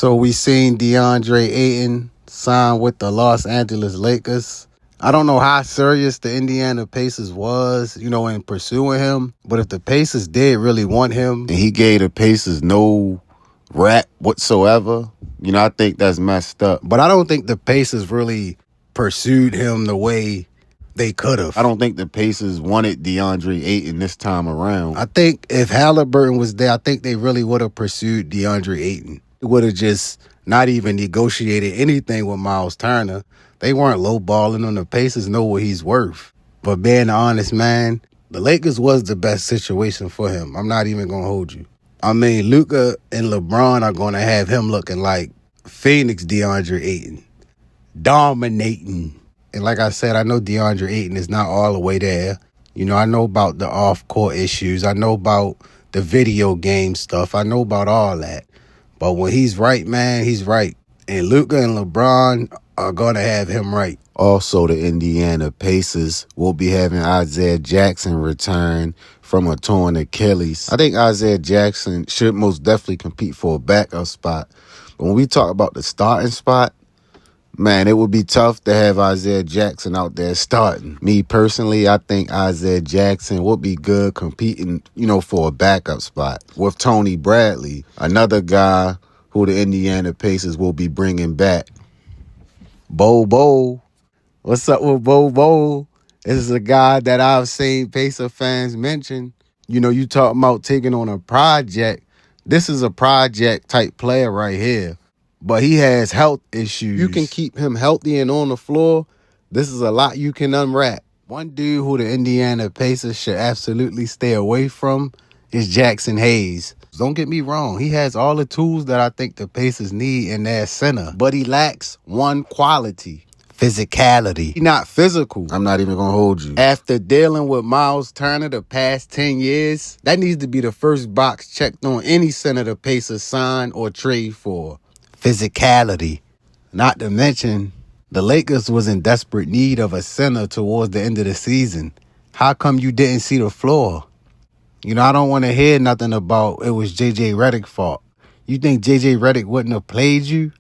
So we seen Deandre Ayton sign with the Los Angeles Lakers. I don't know how serious the Indiana Pacers was, in pursuing him. But if the Pacers did really want him and he gave the Pacers no rap whatsoever, I think that's messed up. But I don't think the Pacers really pursued him the way they could have. I don't think the Pacers wanted DeAndre Ayton this time around. I think if Halliburton was there, I think they really would have pursued DeAndre Ayton. It would have just not even negotiated anything with Miles Turner. They weren't lowballing him. The Pacers know what he's worth. But being honest, man, the Lakers was the best situation for him. I'm not even going to hold you. I mean, Luka and LeBron are going to have him looking like Phoenix DeAndre Ayton, dominating. And like I said, I know DeAndre Ayton is not all the way there. I know about the off-court issues. I know about the video game stuff. I know about all that. But when he's right, man, he's right. And Luka and LeBron are going to have him right. Also, the Indiana Pacers will be having Isaiah Jackson return from a torn Achilles. I think Isaiah Jackson should most definitely compete for a backup spot. But when we talk about the starting spot, man, it would be tough to have Isaiah Jackson out there starting. Me personally, I think Isaiah Jackson would be good competing, for a backup spot with Tony Bradley, another guy who the Indiana Pacers will be bringing back. Bo. What's up with Bo? This is a guy that I've seen Pacer fans mention. You talking about taking on a project. This is a project type player right here. But he has health issues. You can keep him healthy and on the floor. This is a lot you can unwrap. One dude who the Indiana Pacers should absolutely stay away from is Jackson Hayes. Don't get me wrong. He has all the tools that I think the Pacers need in their center. But he lacks one quality: physicality. He's not physical. I'm not even going to hold you. After dealing with Miles Turner the past 10 years, that needs to be the first box checked on any center the Pacers sign or trade for. Physicality. Not to mention, the Lakers was in desperate need of a center towards the end of the season. How come you didn't see the floor? I don't want to hear nothing about it was J.J. Redick's fault. You think J.J. Redick wouldn't have played you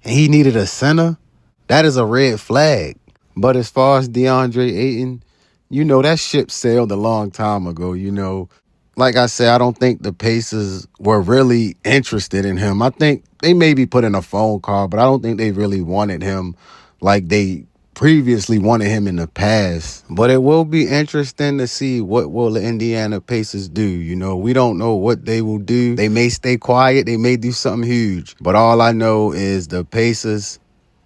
and he needed a center? That is a red flag. But as far as DeAndre Ayton, that ship sailed a long time ago, Like I said, I don't think the Pacers were really interested in him. I think they maybe put in a phone call, but I don't think they really wanted him like they previously wanted him in the past. But it will be interesting to see what will the Indiana Pacers do. We don't know what they will do. They may stay quiet. They may do something huge. But all I know is the Pacers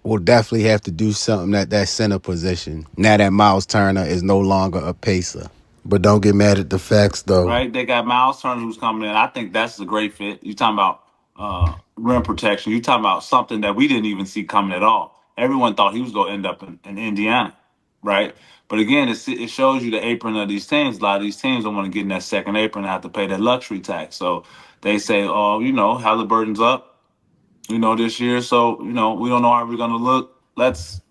will definitely have to do something at that center position now that Miles Turner is no longer a Pacer. But don't get mad at the facts, though. Right? They got Miles Turner who's coming in. I think that's a great fit. You're talking about rim protection. You're talking about something that we didn't even see coming at all. Everyone thought he was going to end up in Indiana, right? But again, it shows you the apron of these teams. A lot of these teams don't want to get in that second apron and have to pay that luxury tax. So they say, oh, Halliburton's up, this year. So, we don't know how we're going to look. Let's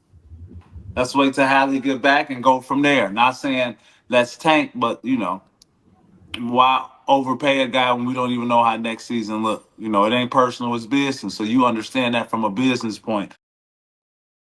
wait till Hallie get back and go from there. Not saying let's tank, but, why overpay a guy when we don't even know how next season look? It ain't personal, it's business. So you understand that from a business point.